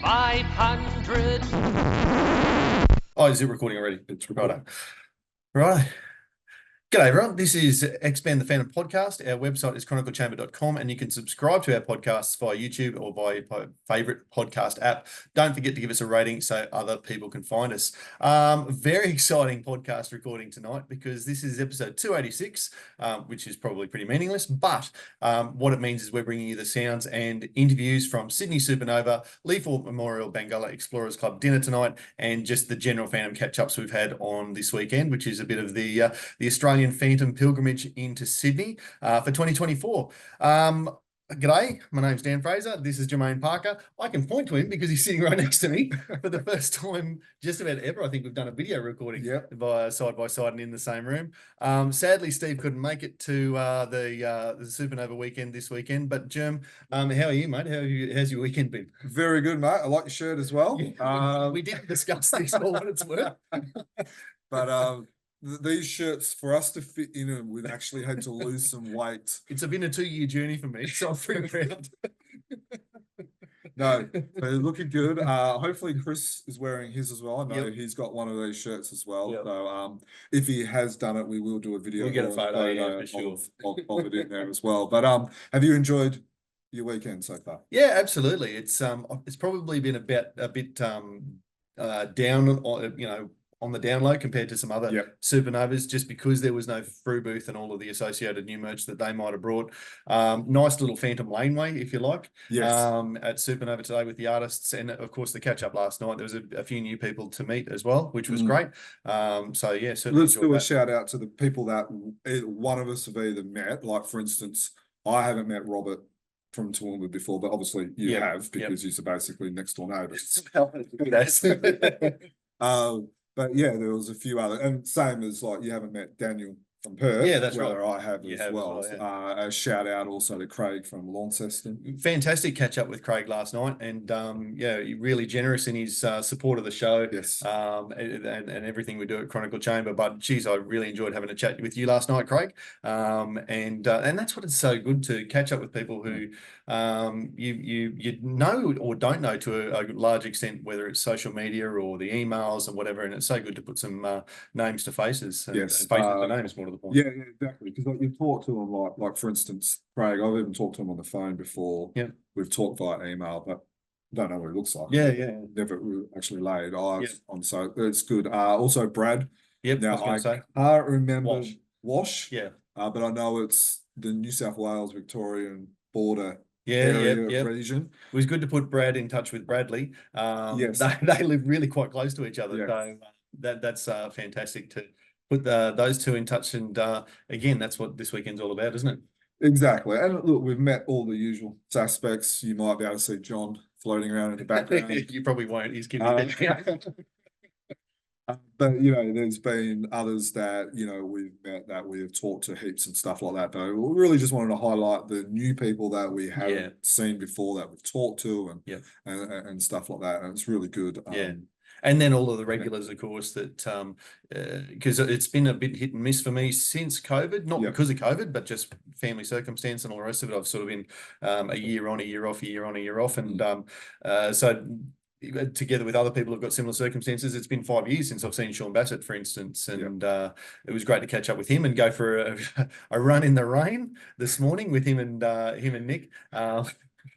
500. Oh, is it recording already? It's recording. Right. G'day, everyone. This is Expand the Phantom podcast. Our website is chroniclechamber.com, and you can subscribe to our podcasts via YouTube or via your favorite podcast app. Don't forget to give us a rating so other people can find us. Very exciting podcast recording tonight because this is episode 286, which is probably pretty meaningless, but what it means is we're bringing you the sounds and interviews from Sydney Supanova, Lethal Memorial Bangalla Explorers Club dinner tonight, and just the general Phantom catch-ups we've had on this weekend, which is a bit of the Australian Phantom pilgrimage into Sydney for 2024. G'day, my name's Dan Fraser. This is Jermayn Parker. I can point to him because he's sitting right next to me for the first time just about ever. I think we've done a video recording by side and in the same room. Sadly, Steve couldn't make it to the Supernova weekend this weekend. But Jerm, how are you, mate? How's your weekend been? Very good, mate. I like your shirt as well. We didn't discuss this for what it's worth. But these shirts, for us to fit in them, we've actually had to lose some weight. It's been a 2-year journey for me, so I'm pretty proud. No, they're looking good. Hopefully Chris is wearing his as well. I know he's got one of these shirts as well. So if he has done it, we will do a video. We'll get a photo for sure. Of it in there as well. But have you enjoyed your weekend so far? Yeah, absolutely. It's probably been a bit down, on the down low compared to some other Supernovas, just because there was no Free booth and all of the associated new merch that they might have brought. Nice little Phantom laneway, if you like. Yes. At Supernova today with the artists, and of course the catch up last night. There was a few new people to meet as well, which was great. So yeah, certainly. Let's do a shout out to the people that one of us have either met. Like for instance, I haven't met Robert from Toowoomba before, but obviously you have because he's basically next door neighbours. But yeah, there was a few other, and same as like you haven't met Daniel from Perth. Yeah, that's right. I have as well. A shout out also to Craig from Launceston. Fantastic catch up with Craig last night, and really generous in his support of the show. Yes. And everything we do at Chronicle Chamber. But geez, I really enjoyed having a chat with you last night, Craig. And that's what it's so good to catch up with people who you know or don't know to a large extent, whether it's social media or the emails and whatever. And it's so good to put some names to faces. And faces to names, more to the point. Yeah, exactly. Because like you talk to them like for instance, Craig, I've even talked to him on the phone before. Yeah. We've talked via email, but don't know what he looks like. Yeah. Never actually laid eyes on, so it's good. Also Brad. Yep. Now I can't remember Wash. Yeah. But I know it's the New South Wales Victorian border region. It was good to put Brad in touch with Bradley. Yes. They live really quite close to each other. Yeah. So that's fantastic to put those two in touch. And again, that's what this weekend's all about, isn't it? Exactly. And look, we've met all the usual suspects. You might be able to see John floating around in the background. You probably won't. He's giving But there's been others that we've met that we have talked to heaps and stuff like that. But we really just wanted to highlight the new people that we haven't seen before that we've talked to and stuff like that. And it's really good. And then all of the regulars, of course, that because it's been a bit hit and miss for me since COVID, not because of COVID, but just family circumstance and all the rest of it. I've sort of been a year on, a year off, a year on, a year off, and so together with other people who've got similar circumstances, it's been 5 years since I've seen Sean Bassett, for instance, and it was great to catch up with him and go for a run in the rain this morning with him and Nick.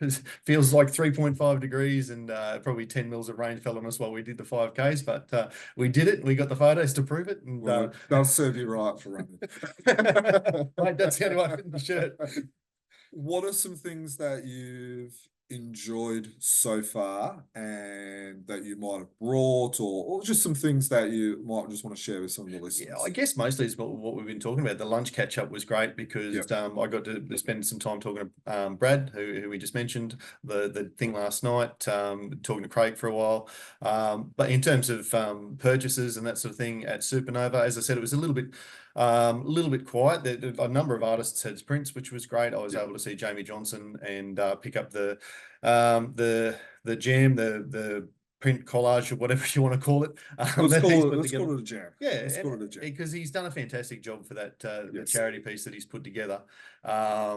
It feels like 3.5 degrees and probably 10 mils of rain fell on us while we did the 5Ks, but we did it. We got the photos to prove it. And they'll serve you right for running. Right, that's the only way I fit in the shirt. What are some things that you've enjoyed so far and that you might have brought, or just some things that you might just want to share with some of the listeners? Yeah, I guess mostly is what we've been talking about. The lunch catch up was great because I got to spend some time talking to Brad, who we just mentioned, the thing last night, talking to Craig for a while. But in terms of purchases and that sort of thing at Supernova, as I said, it was a little bit quiet. A number of artists had prints, which was great. I was able to see Jamie Johnson and pick up the jam, the print collage or whatever you want to call it. Let's call it a jam. Yeah, let's call it a jam because he's done a fantastic job for that the charity piece that he's put together. So I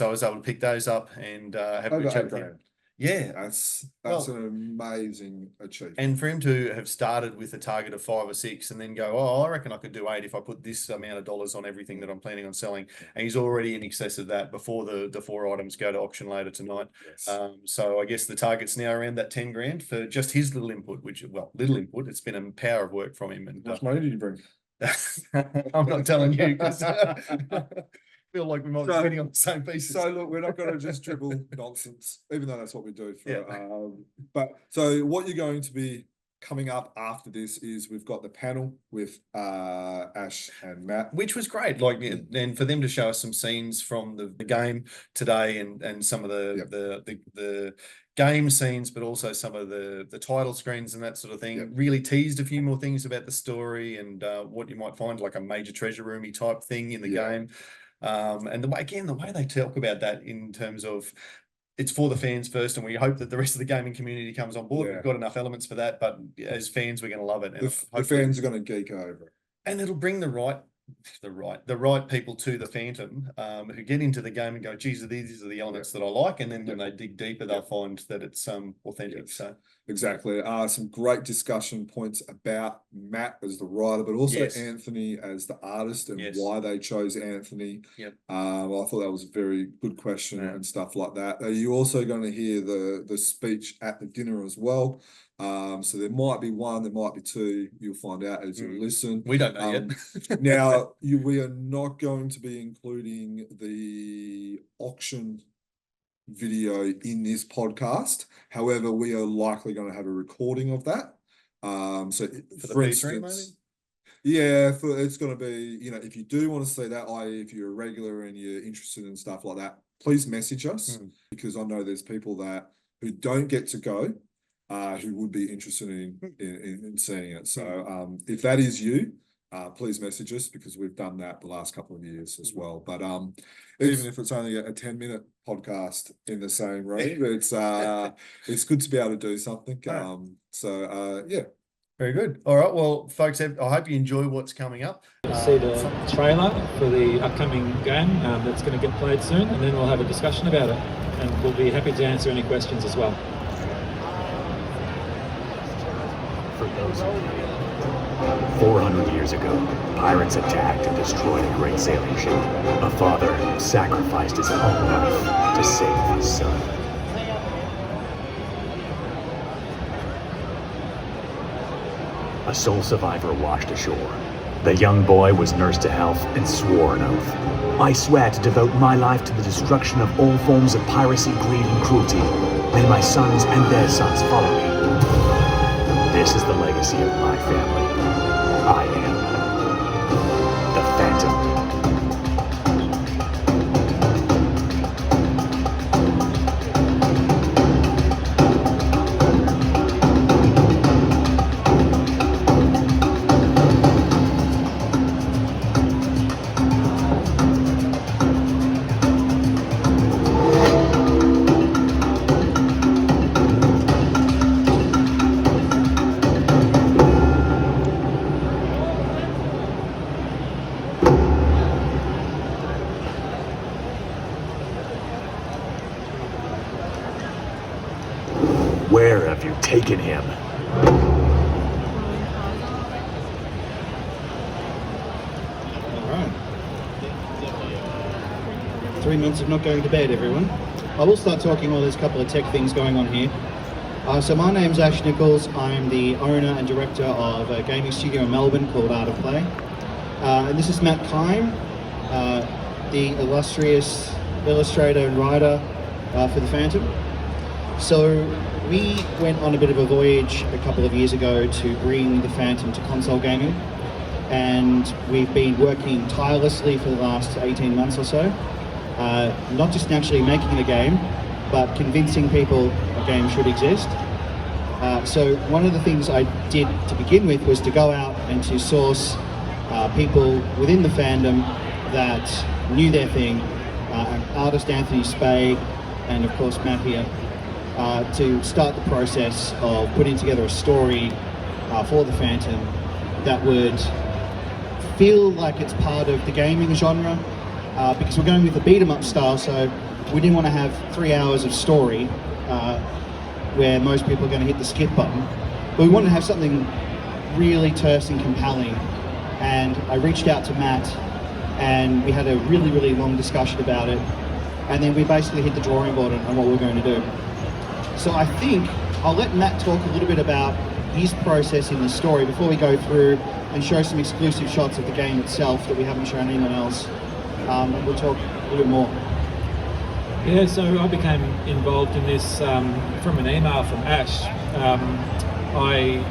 was able to pick those up and have a chat with him. Yeah. That's Well, an amazing achievement. And for him to have started with a target of 5 or 6 and then go, oh, I reckon I could do 8 if I put this amount of dollars on everything that I'm planning on selling. And he's already in excess of that before the 4 items go to auction later tonight. Yes. So I guess the target's now around that 10 grand for just his little input, which, well, little input. It's been a power of work from him. And how much money did you bring? I'm not telling you because feel like we might be sitting on the same pieces. So look, we're not going to just dribble nonsense, even though that's what we do. But so what you're going to be coming up after this is we've got the panel with Ash and Matt, which was great. Like, and for them to show us some scenes from the game today and some of the game scenes, but also some of the title screens and that sort of thing. Really teased a few more things about the story and what you might find, like a major treasure roomy type thing in the game. And the way they talk about that in terms of it's for the fans first, and we hope that the rest of the gaming community comes on board. We've got enough elements for that, but as fans, we're going to love it. And the fans are going to geek over it. And it'll bring the right people to the Phantom who get into the game and go, geez, these are the elements that I like. And then when they dig deeper, they'll find that it's authentic. So exactly. Some great discussion points about Matt as the writer, but also Anthony as the artist and why they chose Anthony. I thought that was a very good question and stuff like that. Are you also going to hear the speech at the dinner as well? So there might be one, there might be two. You'll find out as you listen. We don't know yet. Now, we are not going to be including the auction video in this podcast. However, we are likely going to have a recording of that. So for instance, it's going to be, if you do want to see that, if you're a regular and you're interested in stuff like that, please message us because I know there's people who don't get to go. Who would be interested in seeing it. So if that is you, please message us because we've done that the last couple of years as well. But even if it's only a 10-minute podcast in the same room, it's good to be able to do something. Very good. All right. Well, folks, I hope you enjoy what's coming up. See the trailer for the upcoming game that's going to get played soon, and then we'll have a discussion about it. And we'll be happy to answer any questions as well. For those of you, 400 years ago, pirates attacked and destroyed a great sailing ship. A father sacrificed his own life to save his son. A sole survivor washed ashore. The young boy was nursed to health and swore an oath. I swear to devote my life to the destruction of all forms of piracy, greed, and cruelty. May my sons and their sons follow me. This is the legacy of my family. I am the Phantom. Where have you taken him? All right. 3 months of not going to bed, everyone. I will start talking while there's a couple of tech things going on here. So my name's Ash Nicholls. I'm the owner and director of a gaming studio in Melbourne called Art of Play. And this is Matt Kyme, the illustrious illustrator and writer for the Phantom. So we went on a bit of a voyage a couple of years ago to bring the Phantom to console gaming, and we've been working tirelessly for the last 18 months or so, not just actually making the game, but convincing people a game should exist. So one of the things I did to begin with was to go out and to source people within the fandom that knew their thing, artist Anthony Spade, and of course Matt here, to start the process of putting together a story for the Phantom that would feel like it's part of the gaming genre, because we're going with the beat 'em up style, so we didn't want to have 3 hours of story where most people are going to hit the skip button, but we wanted to have something really terse and compelling. And I reached out to Matt, and we had a really, really long discussion about it, and then we basically hit the drawing board on what we're going to do. So I think I'll let Matt talk a little bit about his process in the story before we go through and show some exclusive shots of the game itself that we haven't shown anyone else. And we'll talk a little bit more. Yeah, so I became involved in this from an email from Ash. I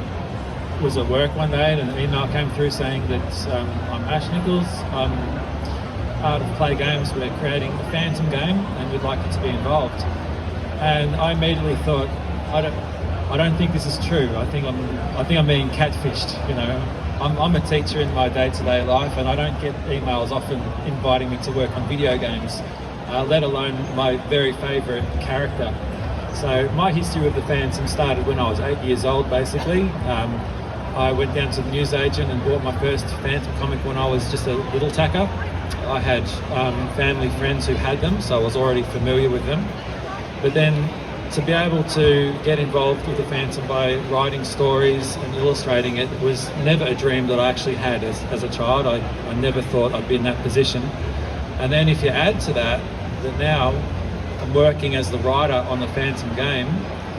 was at work one day and an email came through saying that I'm Ash Nicholls, I'm Art of Play Games, we're creating a Phantom game and we'd like you to be involved. And I immediately thought, I don't think this is true. I think I'm being catfished. You know, I'm a teacher in my day-to-day life, and I don't get emails often inviting me to work on video games, let alone my very favourite character. So my history with the Phantom started when I was 8 years old, basically. I went down to the newsagent and bought my first Phantom comic when I was just a little tacker. I had family friends who had them, so I was already familiar with them. But then to be able to get involved with the Phantom by writing stories and illustrating it was never a dream that I actually had as a child. I never thought I'd be in that position. And then if you add to that, that now I'm working as the writer on the Phantom game,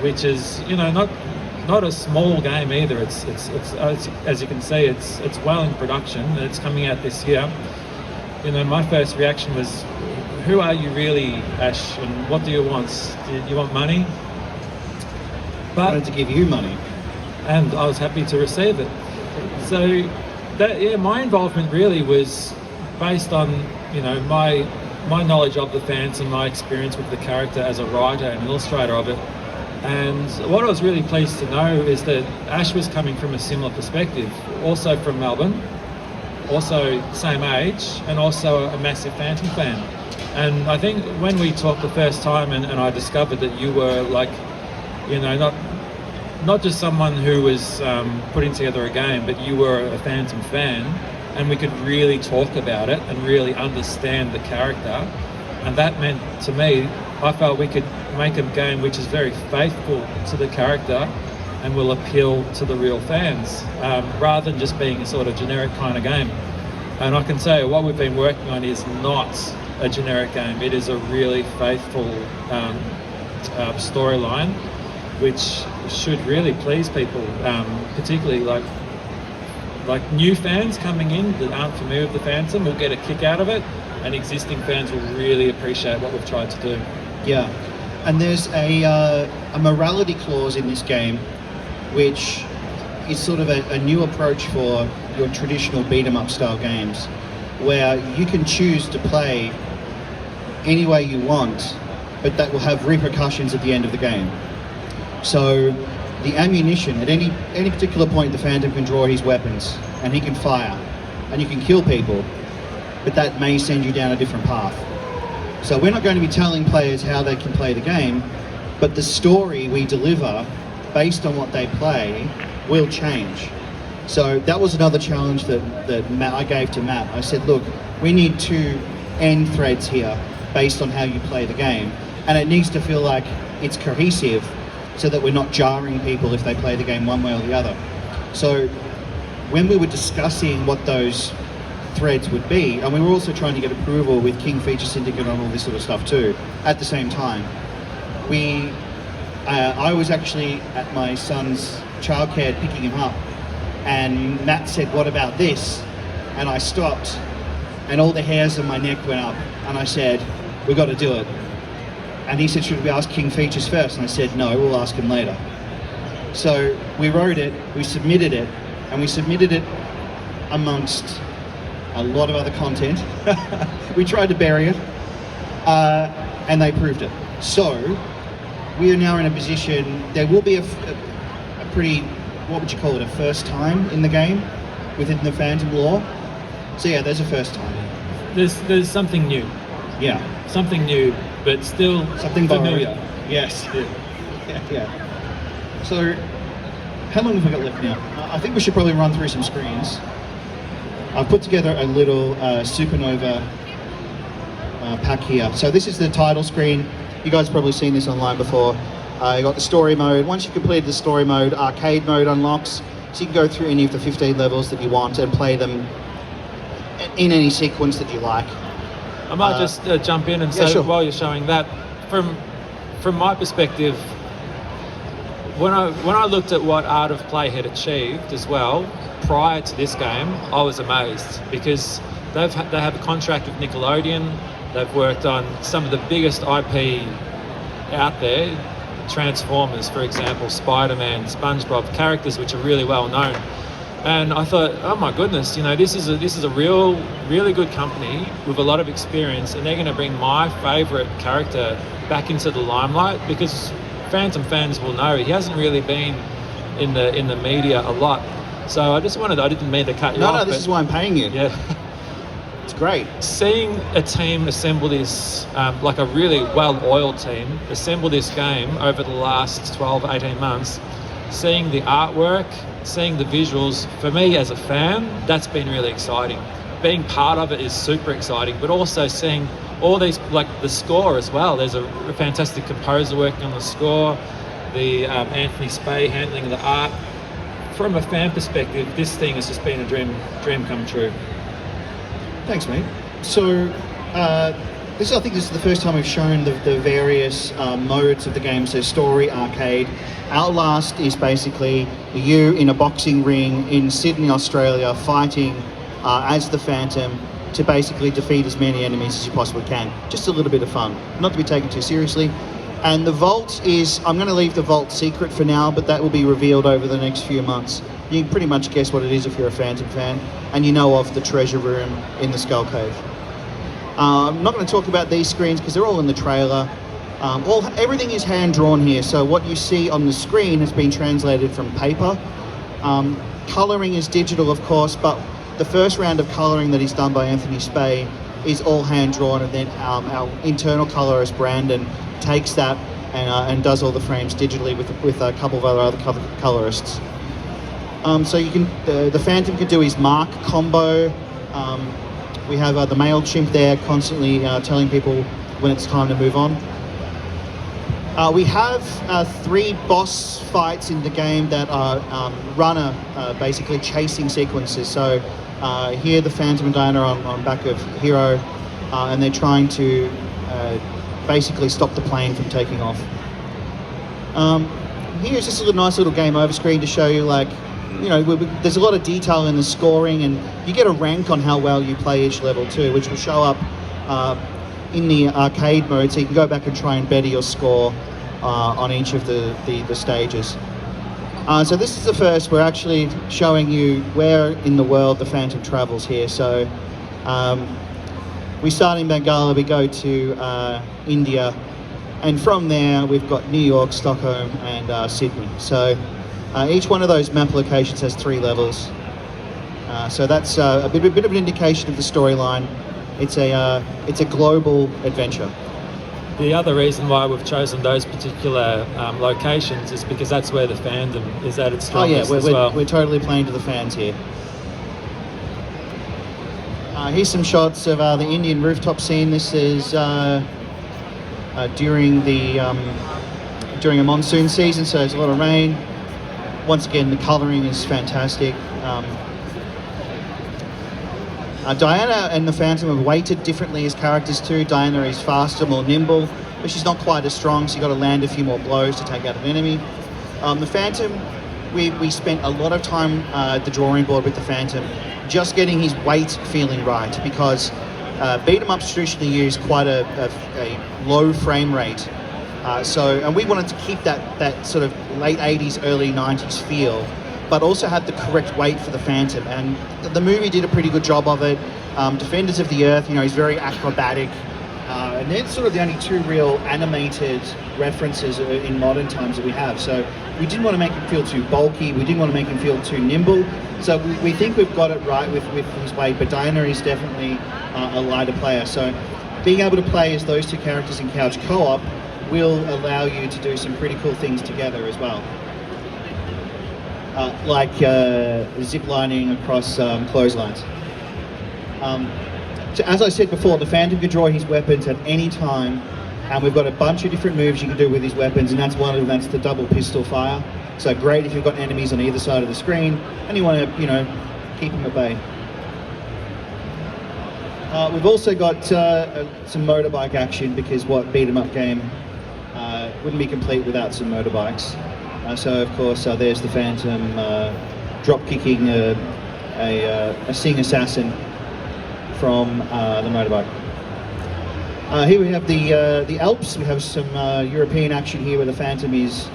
which is, you know, not a small game either. It's as you can see, it's well in production. It's coming out this year. You know, my first reaction was, who are you really, Ash, and what do you want? Do you want money? I wanted to give you money. And I was happy to receive it. So that, yeah, my involvement really was based on, you know, my knowledge of the Phantom and my experience with the character as a writer and illustrator of it. And what I was really pleased to know is that Ash was coming from a similar perspective, also from Melbourne, also same age, and also a massive Phantom fan. And I think when we talked the first time and I discovered that you were like, you know, not just someone who was putting together a game, but you were a Phantom fan, and we could really talk about it and really understand the character. And that meant to me, I felt we could make a game which is very faithful to the character and will appeal to the real fans, rather than just being a sort of generic kind of game. And I can say what we've been working on is not a generic game. It is a really faithful storyline, which should really please people, particularly like new fans coming in that aren't familiar with the Phantom will get a kick out of it, and existing fans will really appreciate what we've tried to do. Yeah, and there's a morality clause in this game, which is sort of a new approach for your traditional beat-em-up style games, where you can choose to play any way you want, but that will have repercussions at the end of the game. So the ammunition, at any particular point, the Phantom can draw his weapons and he can fire and you can kill people, but that may send you down a different path. So we're not going to be telling players how they can play the game, but the story we deliver based on what they play will change. So that was another challenge that I gave to Matt. I said, look, we need 2 end threads here based on how you play the game, and it needs to feel like it's cohesive so that we're not jarring people if they play the game one way or the other. So when we were discussing what those threads would be, and we were also trying to get approval with King Feature Syndicate on all this sort of stuff too, at the same time, I was actually at my son's childcare picking him up, and Matt said, what about this? And I stopped, and all the hairs on my neck went up, and I said, we got to do it. And he said, should we ask King Features first? And I said, no, we'll ask him later. So we wrote it, we submitted it, and we submitted it amongst a lot of other content. We tried to bury it, and they approved it. So we are now in a position, there will be a pretty, what would you call it, a first time in the game within the Phantom lore. So yeah, there's a first time. There's something new. Yeah. Something new, but still something familiar. Yes. Yeah. So, how long have we got left now? I think we should probably run through some screens. I've put together a little Supanova pack here. So this is the title screen. You guys have probably seen this online before. You got the story mode. Once you've completed the story mode, arcade mode unlocks. So you can go through any of the 15 levels that you want and play them in any sequence that you like. I might just jump in and say, sure. While you're showing that, from my perspective, when I looked at what Art of Play had achieved as well prior to this game, I was amazed, because they have a contract with Nickelodeon. They've worked on some of the biggest IP out there, Transformers, for example, Spider-Man, SpongeBob, characters which are really well known. And I thought, oh my goodness, this is a really good company with a lot of experience, and they're going to bring my favourite character back into the limelight, because Phantom fans will know he hasn't really been in the media a lot. So I didn't mean to cut you off. No, this is why I'm paying you. Yeah. It's great. Seeing a team assemble this, like a really well-oiled team, assemble this game over the last 12, 18 months, seeing the artwork, seeing the visuals, for me as a fan, that's been really exciting. Being part of it is super exciting, but also seeing all these, like the score as well. There's a fantastic composer working on the score, the Anthony Spay handling the art. From a fan perspective, this thing has just been a dream come true. Thanks, mate. So, I think this is the first time we've shown the various modes of the game. So, story, arcade. Outlast is basically you in a boxing ring in Sydney, Australia, fighting as the Phantom to basically defeat as many enemies as you possibly can. Just a little bit of fun, not to be taken too seriously. And the vault is, I'm going to leave the vault secret for now, but that will be revealed over the next few months. You can pretty much guess what it is if you're a Phantom fan, and you know of the treasure room in the Skull Cave. I'm not going to talk about these screens because they're all in the trailer. Everything is hand-drawn here, so what you see on the screen has been translated from paper. Colouring is digital, of course, but the first round of colouring that is done by Anthony Spay is all hand-drawn, and then our internal colourist, Brandon, takes that and does all the frames digitally with a couple of other colorists. So you can the Phantom can do his mark combo. We have the MailChimp there constantly telling people when it's time to move on. We have 3 boss fights in the game that are runner basically chasing sequences. So here the Phantom and Diana are on back of Hero, and they're trying to basically stop the plane from taking off. Here's just a nice little game over screen to show you, like, there's a lot of detail in the scoring, and you get a rank on how well you play each level too, which will show up in the arcade mode, so you can go back and try and better your score on each of the stages. So this is the first. We're actually showing you where in the world the Phantom travels here. So we start in Bangalla, we go to India, and from there we've got New York, Stockholm, and Sydney. So each one of those map locations has 3 levels. So that's a bit of an indication of the storyline. It's a global adventure. The other reason why we've chosen those particular locations is because that's where the fandom is at its strongest as well. We're totally playing to the fans here. Here's some shots of the Indian rooftop scene. This is during a monsoon season, so there's a lot of rain. Once again, the colouring is fantastic. Diana and the Phantom have weighted differently as characters too. Diana is faster, more nimble, but she's not quite as strong, so you've got to land a few more blows to take out an enemy. The Phantom, we spent a lot of time at the drawing board with the Phantom, just getting his weight feeling right, because beat 'em ups traditionally use quite a low frame rate. And we wanted to keep that sort of late 80s, early 90s feel, but also have the correct weight for the Phantom. And the movie did a pretty good job of it. Defenders of the Earth, he's very acrobatic. And they're sort of the only 2 real animated references in modern times that we have. So we didn't want to make him feel too bulky. We didn't want to make him feel too nimble. So we think we've got it right with his weight, but Diana is definitely a lighter player. So being able to play as those 2 characters in couch co-op will allow you to do some pretty cool things together as well. Like zip lining across clotheslines. So as I said before, the Phantom can draw his weapons at any time, and we've got a bunch of different moves you can do with his weapons, and that's one of them. That's the double pistol fire. So great if you've got enemies on either side of the screen and you want to, keep them at bay. We've also got some motorbike action, because what beat 'em up game wouldn't be complete without some motorbikes. So of course there's the Phantom drop kicking a Sing assassin from the motorbike. Here we have the Alps. We have some European action here where the Phantom is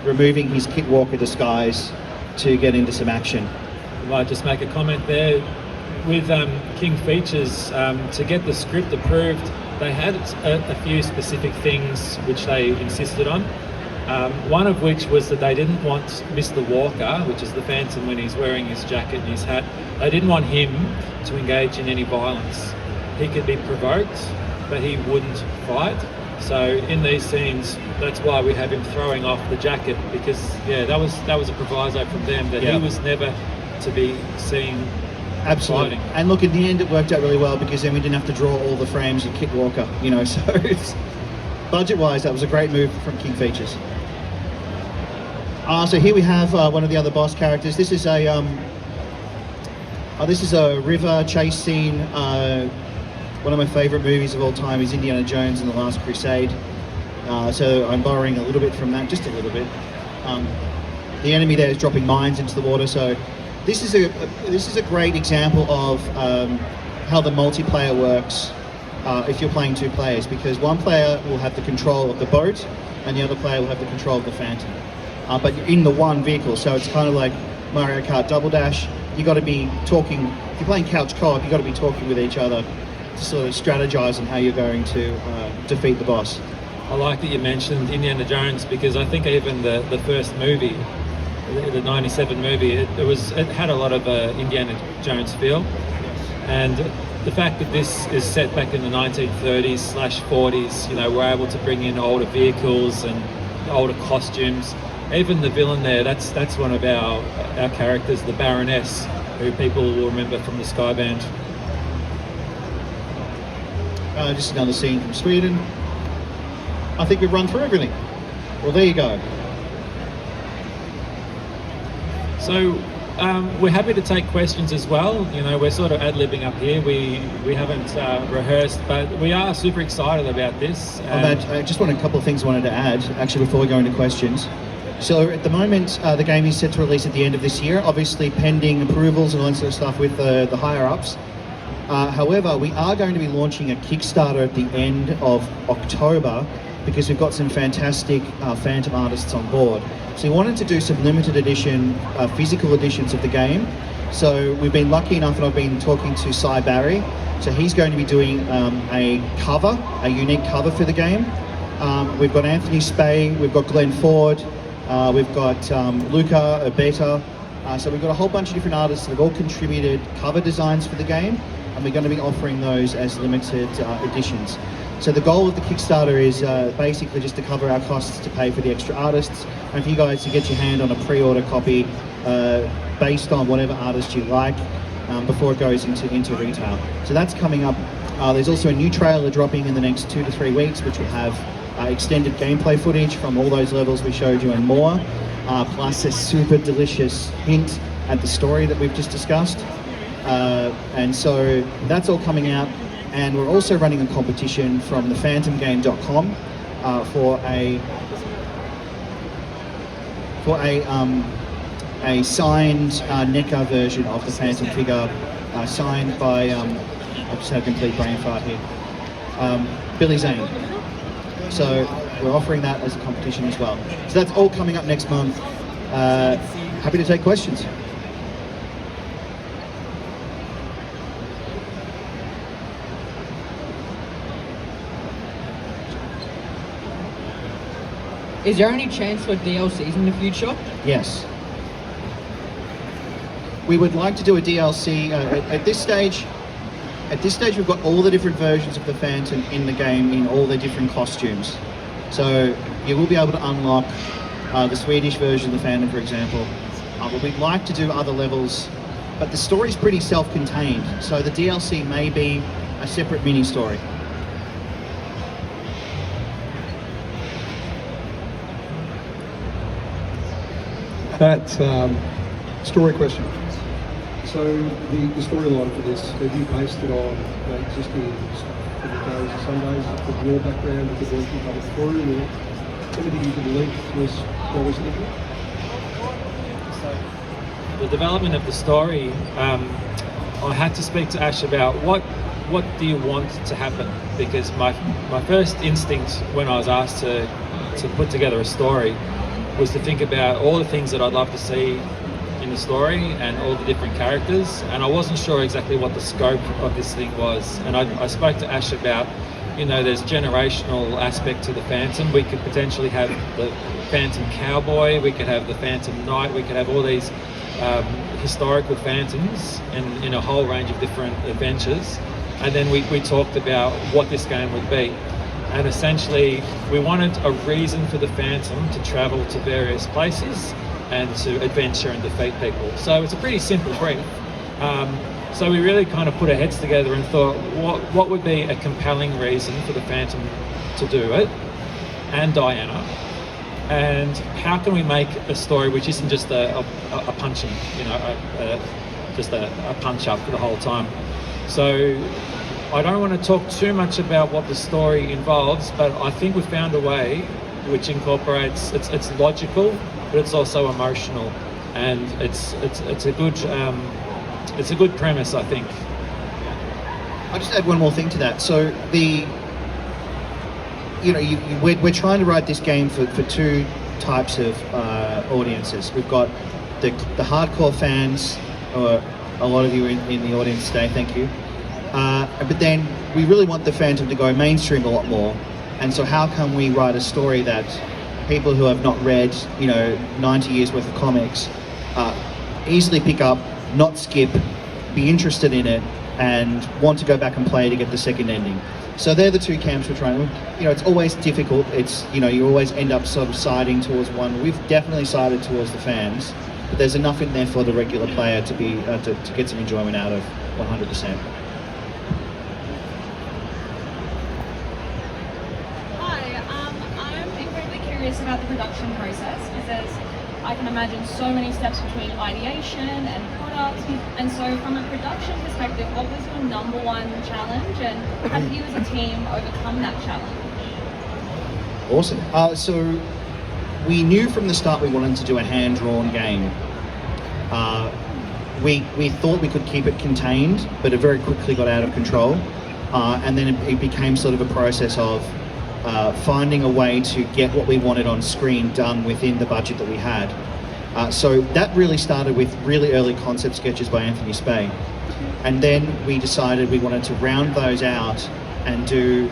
removing his Kitwalker disguise to get into some action. I might just make a comment there. With King Features, to get the script approved, they had a few specific things which they insisted on. One of which was that they didn't want Mr. Walker, which is the Phantom when he's wearing his jacket and his hat, they didn't want him to engage in any violence. He could be provoked, but he wouldn't fight. So in these scenes, that's why we have him throwing off the jacket, because that was a proviso from them, that he was never to be seen Absolutely. fighting. And look, in the end it worked out really well, because then we didn't have to draw all the frames of Kit Walker, so it's, budget-wise, that was a great move from King Features. So here we have one of the other boss characters. This is a river chase scene. One of my favourite movies of all time is Indiana Jones and the Last Crusade. So I'm borrowing a little bit from that, just a little bit. The enemy there is dropping mines into the water. So this is a great example of how the multiplayer works if you're playing two players, because one player will have the control of the boat and the other player will have the control of the Phantom. But you're in the one vehicle, so it's kind of like Mario Kart Double Dash. You got to be talking. If you're playing couch co-op, you got to be talking with each other to sort of strategize on how you're going to defeat the boss. I like that you mentioned Indiana Jones, because I think even the first movie, the '97 movie, it had a lot of Indiana Jones feel, and the fact that this is set back in the 1930s/40s, we're able to bring in older vehicles and older costumes. Even the villain there, that's one of our characters, the Baroness, who people will remember from the Skyband. Just another scene from Sweden. I think we've run through everything. Well, there you go. So we're happy to take questions as well. We're sort of ad-libbing up here. We haven't rehearsed, but we are super excited about this. I just want a couple of things I wanted to add, actually, before we go into questions. So at the moment, the game is set to release at the end of this year, obviously pending approvals and all that sort of stuff with the higher-ups. However, we are going to be launching a Kickstarter at the end of October, because we've got some fantastic Phantom artists on board. So we wanted to do some limited edition, physical editions of the game. So we've been lucky enough, and I've been talking to Cy Barry. So he's going to be doing a unique cover for the game. We've got Anthony Spey, we've got Glenn Ford, we've got Luca Urbeta. So we've got a whole bunch of different artists that have all contributed cover designs for the game, and we're going to be offering those as limited editions. So the goal of the Kickstarter is basically just to cover our costs to pay for the extra artists, and for you guys to get your hand on a pre-order copy based on whatever artist you like before it goes into retail. So that's coming up. There's also a new trailer dropping in the next 2 to 3 weeks, which will have extended gameplay footage from all those levels we showed you and more, plus a super delicious hint at the story that we've just discussed. And so that's all coming out. And we're also running a competition from thephantomgame.com for a signed Meca version of the Phantom figure, signed by I just had a complete brain fart here, Billy Zane. So we're offering that as a competition as well. So that's all coming up next month. Happy to take questions. Is there any chance for DLCs in the future? Yes. We would like to do a DLC at this stage. At this stage, we've got all the different versions of the Phantom in the game in all their different costumes. So you will be able to unlock the Swedish version of the Phantom, for example. But we'd like to do other levels but the story's pretty self-contained, so the DLC may be a separate mini-story. That story question. So the storyline for this, have you based it on the existing stuff for the days and Sundays, with your background, with the work you've done through, or anything you can link was what was looking at? The development of the story, I had to speak to Ash about what do you want to happen, because my first instinct when I was asked to put together a story was to think about all the things that I'd love to see in the story and all the different characters, and I wasn't sure exactly what the scope of this thing was. And I spoke to Ash about, there's generational aspect to the Phantom. We could potentially have the Phantom Cowboy, we could have the Phantom Knight, we could have all these historical Phantoms in a whole range of different adventures. And then we talked about what this game would be. And essentially, we wanted a reason for the Phantom to travel to various places and to adventure and defeat people. So it's a pretty simple brief. So we really kind of put our heads together and thought, what would be a compelling reason for the Phantom to do it, and Diana, and how can we make a story which isn't just a punching, just a punch up for the whole time. So I don't want to talk too much about what the story involves, but I think we found a way which incorporates, it's logical, but it's also emotional, and it's a good premise, I think. I'll just add one more thing to that. So we're trying to write this game for two types of audiences. We've got the hardcore fans, or a lot of you in the audience today, thank you. But then we really want the Phantom to go mainstream a lot more. And so how can we write a story that people who have not read, 90 years worth of comics, easily pick up, not skip, be interested in it, and want to go back and play to get the second ending. So they're the two camps we're trying to, it's always difficult. It's, you always end up sort of siding towards one. We've definitely sided towards the fans, but there's enough in there for the regular player to be, to get some enjoyment out of 100%. About the production process, because I can imagine so many steps between ideation and product, and so from a production perspective, what was your #1 challenge, and how did you as a team overcome that challenge? Awesome. So we knew from the start we wanted to do a hand-drawn game. We thought we could keep it contained, but it very quickly got out of control, and then it became sort of a process of finding a way to get what we wanted on screen done within the budget that we had. So that really started with really early concept sketches by Anthony Spay. And then we decided we wanted to round those out and do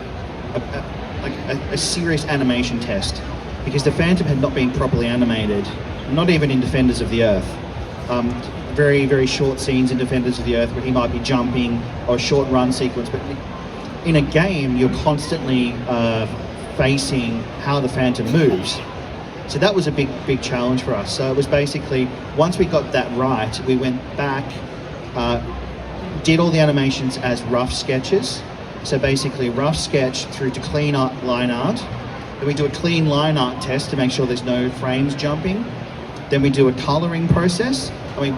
a serious animation test, because the Phantom had not been properly animated, not even in Defenders of the Earth. Very, very short scenes in Defenders of the Earth where he might be jumping, or a short run sequence, but in a game, you're constantly facing how the Phantom moves. So that was a big challenge for us. So it was basically, once we got that right, we went back, did all the animations as rough sketches. So basically rough sketch through to clean line art. Then we do a clean line art test to make sure there's no frames jumping. Then we do a coloring process.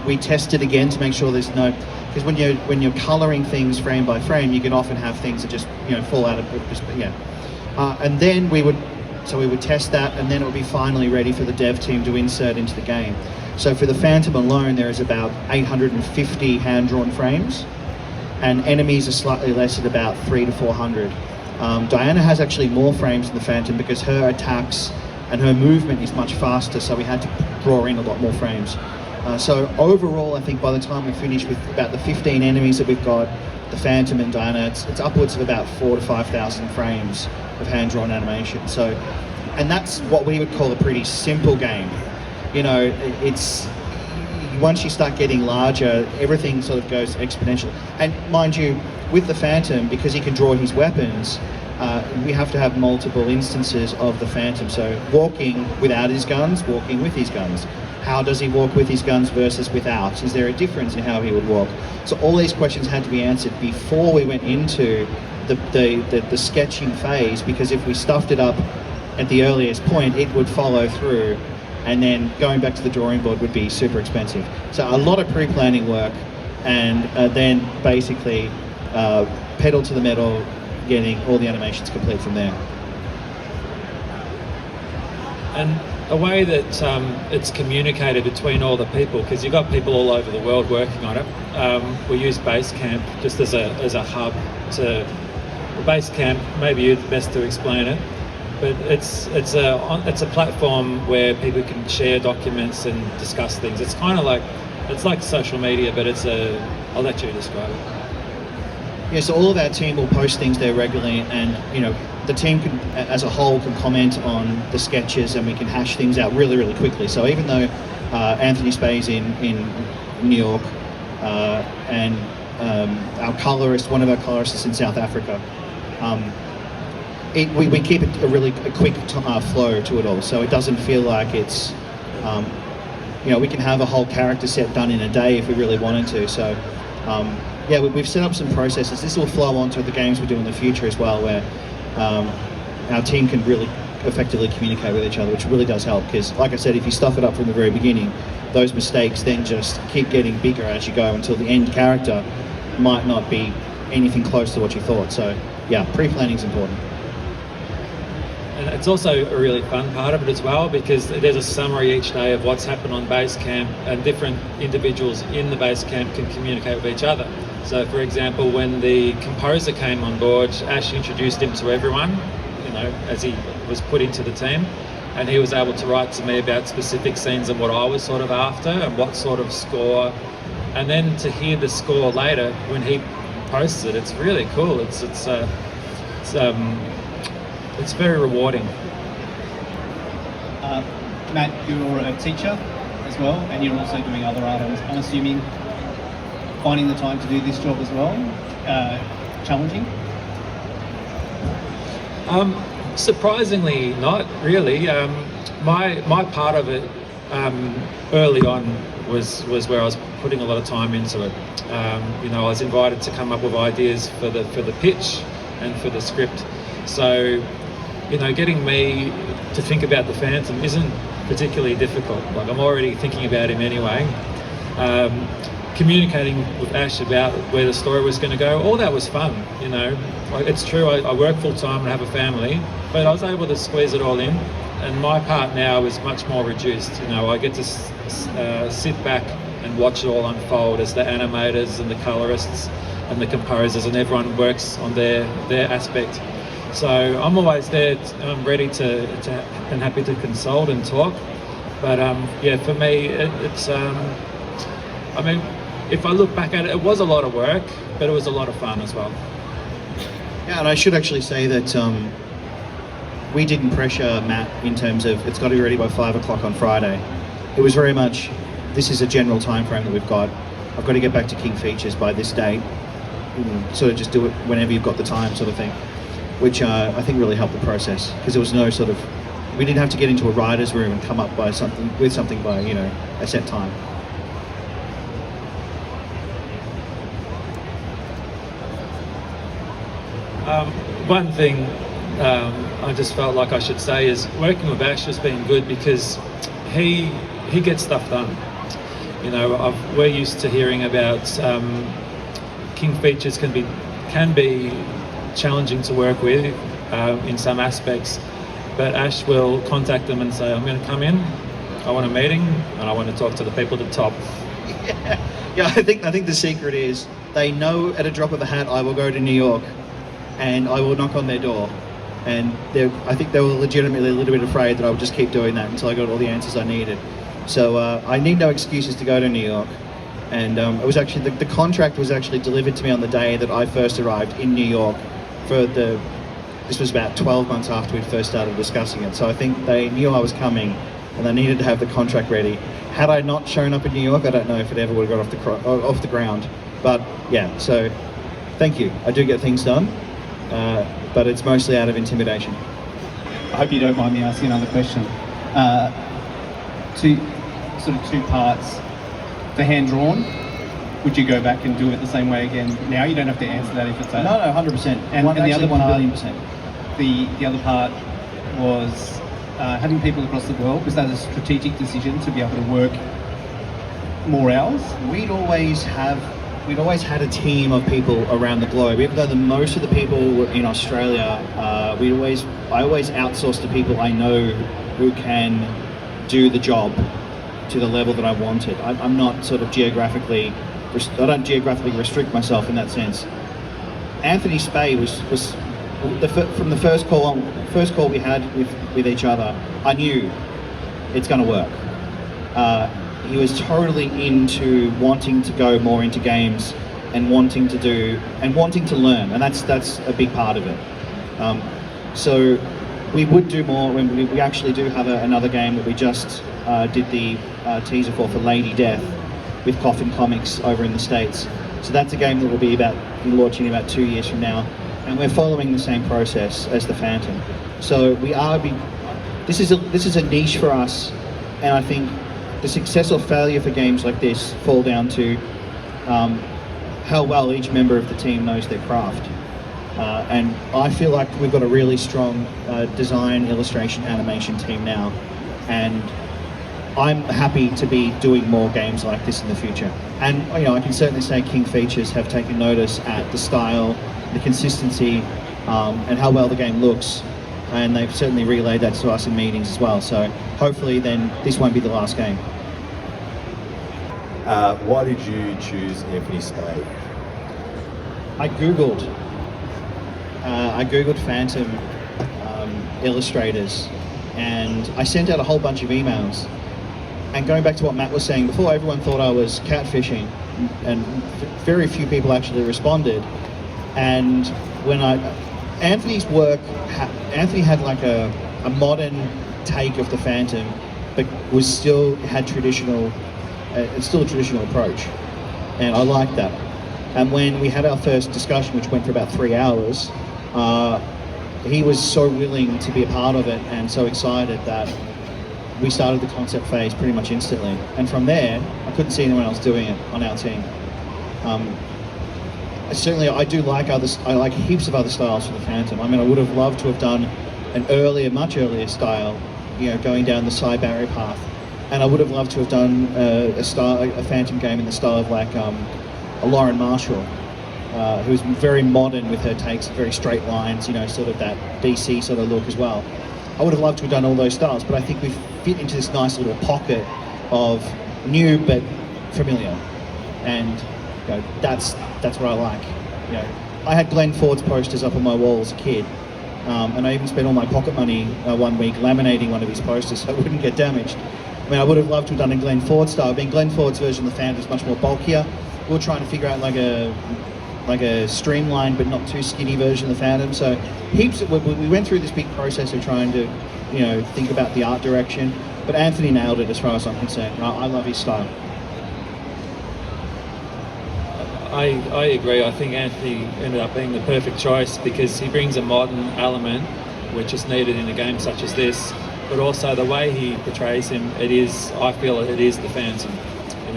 We test it again to make sure there's no, because when you're coloring things frame by frame, you can often have things that just fall out of just and then we would test that, and then it would be finally ready for the dev team to insert into the game. So for the Phantom alone, there is about 850 hand-drawn frames, and enemies are slightly less at about 300 to 400. Diana has actually more frames than the Phantom because her attacks and her movement is much faster, so we had to draw in a lot more frames. So overall, I think by the time we finish with about the 15 enemies that we've got, the Phantom and Diana, it's upwards of about 4,000 to 5,000 frames of hand-drawn animation. So, and that's what we would call a pretty simple game. It's, once you start getting larger, everything sort of goes exponential. And mind you, with the Phantom, because he can draw his weapons, we have to have multiple instances of the Phantom. So walking without his guns, walking with his guns. How does he walk with his guns versus without? Is there a difference in how he would walk? So all these questions had to be answered before we went into the sketching phase, because if we stuffed it up at the earliest point, it would follow through, and then going back to the drawing board would be super expensive. So a lot of pre-planning work, and then basically pedal to the metal, getting all the animations complete from there. And a way that it's communicated between all the people, because you've got people all over the world working on it. We use Basecamp just as a hub to Basecamp. Maybe you're the best to explain it, but it's a platform where people can share documents and discuss things. It's kind of like social media, but I'll let you describe it. Yeah, so all of our team will post things there regularly, and the team can, as a whole, can comment on the sketches, and we can hash things out really, really quickly. So even though Anthony Spay's in New York, and our colorist, one of our colorists is in South Africa, we keep it a quick flow to it all, so it doesn't feel like it's, we can have a whole character set done in a day if we really wanted to. So yeah, we've set up some processes. This will flow onto the games we do in the future as well, where our team can really effectively communicate with each other, which really does help, because like I said, if you stuff it up from the very beginning, those mistakes then just keep getting bigger as you go until the end character might not be anything close to what you thought. So yeah, pre-planning is important. And it's also a really fun part of it as well, because there's a summary each day of what's happened on Basecamp, and different individuals in the Basecamp can communicate with each other. So for example, when the composer came on board, Ash introduced him to everyone, as he was put into the team, and he was able to write to me about specific scenes and what I was sort of after and what sort of score. And then to hear the score later when he posts it, it's really cool. It's very rewarding. Matt, you're a teacher as well, and you're also doing other art. I'm assuming finding the time to do this job as well, challenging? Surprisingly not really. My part of it early on was where I was putting a lot of time into it. I was invited to come up with ideas for the pitch and for the script. So, getting me to think about the Phantom isn't particularly difficult. Like, I'm already thinking about him anyway. Communicating with Ash about where the story was going to go, all that was fun. It's true, I work full time and have a family, but I was able to squeeze it all in, and my part now is much more reduced. I get to sit back and watch it all unfold as the animators and the colorists and the composers and everyone works on their aspect. So I'm always there, I'm ready to and happy to consult and talk. But yeah, for me, it's if I look back at it, it was a lot of work, but it was a lot of fun as well. Yeah, and I should actually say that we didn't pressure Matt in terms of it's got to be ready by 5 o'clock on Friday. It was very much, this is a general time frame that we've got. I've got to get back to King Features by this date. Sort of just do it whenever you've got the time, sort of thing, which I think really helped the process, because there was no sort of, we didn't have to get into a writer's room and come up by with something by a set time. One thing I just felt like I should say is working with Ash has been good, because he gets stuff done. We're used to hearing about King Features can be challenging to work with in some aspects, but Ash will contact them and say, I'm going to come in, I want a meeting, and I want to talk to the people at the top. Yeah, I think the secret is they know at a drop of a hat I will go to New York and I will knock on their door, and I think they were legitimately a little bit afraid that I would just keep doing that until I got all the answers I needed. So I need no excuses to go to New York. And it was actually, the contract was actually delivered to me on the day that I first arrived in New York this was about 12 months after we first started discussing it. So I think they knew I was coming and they needed to have the contract ready. Had I not shown up in New York, I don't know if it ever would have got off the ground. But yeah, so thank you. I do get things done, but it's mostly out of intimidation. I hope you don't mind me asking another question. sort of 2 parts for hand-drawn, would you go back and do it the same way again now? You don't have to answer that if it's that. No, 100%. And the other 1 part, billion%. the other part was having people across the world. Was that a strategic decision to be able to work more hours? We'd always had a team of people around the globe. Even though most of the people were in Australia, I always outsourced to people I know who can do the job to the level that I wanted. I'm not sort of I don't geographically restrict myself in that sense. Anthony Spey was from the first call we had with each other, I knew it's going to work. He was totally into wanting to go more into games and wanting to learn, and that's a big part of it. So we would do more. We actually do have another game that we just did the teaser for Lady Death with Coffin Comics over in the States. So that's a game that will be launching about 2 years from now, and we're following the same process as the Phantom. So this is a niche for us, and I think the success or failure for games like this fall down to how well each member of the team knows their craft. And I feel like we've got a really strong design, illustration, animation team now, and I'm happy to be doing more games like this in the future. And I can certainly say King Features have taken notice at the style, the consistency, and how well the game looks, and they've certainly relayed that to us in meetings as well. So hopefully then this won't be the last game. Why did you choose Anthony Spey? I googled Phantom illustrators, and I sent out a whole bunch of emails. And going back to what Matt was saying before, everyone thought I was catfishing, and very few people actually responded. And when Anthony's work, Anthony had like a modern take of the Phantom, but still had traditional. It's still a traditional approach, and I like that. And when we had our first discussion, which went for about 3 hours, he was so willing to be a part of it and so excited that we started the concept phase pretty much instantly. And from there, I couldn't see anyone else doing it on our team. Certainly, I like heaps of other styles for the Phantom. I mean, I would have loved to have done an much earlier style, going down the Cy Barry path. And I would have loved to have done a Phantom game in the style of like a Lauren Marshall, who's very modern with her takes, very straight lines, sort of that DC sort of look as well. I would have loved to have done all those styles, but I think we've fit into this nice little pocket of new but familiar, and that's what I like. I had Glenn Ford's posters up on my wall as a kid, and I even spent all my pocket money 1 week laminating one of his posters so it wouldn't get damaged. I mean, I would have loved to have done a Glenn Ford style. Glenn Ford's version of the Phantom is much more bulkier. We were trying to figure out like a streamlined but not too skinny version of the Phantom. So we went through this big process of trying to, think about the art direction. But Anthony nailed it as far as I'm concerned. I love his style. I agree. I think Anthony ended up being the perfect choice because he brings a modern element which is needed in a game such as this, but also the way he portrays him, I feel it is the Phantom.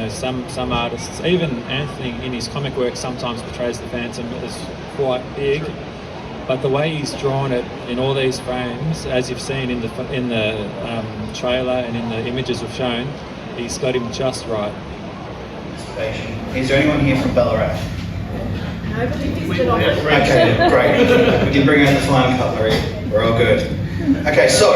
Some artists, even Anthony in his comic work sometimes portrays the Phantom as quite big, but the way he's drawn it in all these frames, as you've seen in the trailer and in the images we've shown, he's got him just right. Is there anyone here from Ballarat? No, but we visited on it. Okay, great. We can bring out the flying cutlery. We're all good. Okay, so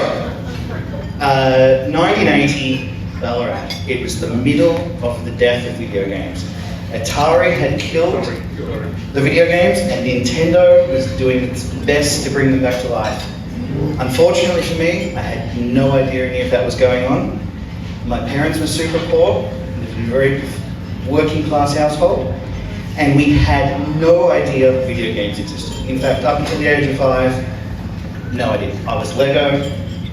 1980 Ballarat. It was the middle of the death of video games. Atari had killed the video games, and Nintendo was doing its best to bring them back to life. Unfortunately for me, I had no idea any of that was going on. My parents were super poor, lived in a very working class household, and we had no idea video games existed. In fact, up until the age of 5, no idea. I was Lego,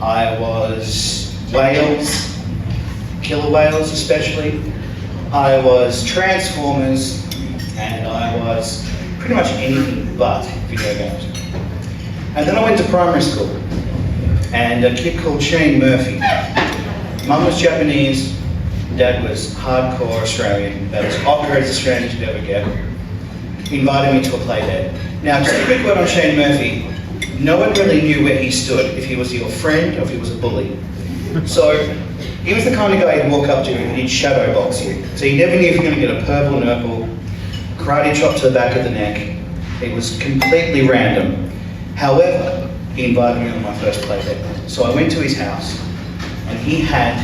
I was Whales, Killer Whales especially, I was Transformers, and I was pretty much anything but video games. And then I went to primary school, and a kid called Shane Murphy. Mum was Japanese, Dad was hardcore Australian, about as opera as Australian could ever get. He invited me to a play there. Now, just a quick word on Shane Murphy. No one really knew where he stood, if he was your friend or if he was a bully. So, he was the kind of guy you'd walk up to and he'd shadow box you. So you never knew if you were going to get a purple nurple, karate chop to the back of the neck. It was completely random. However, he invited me on my first play there. So I went to his house and he had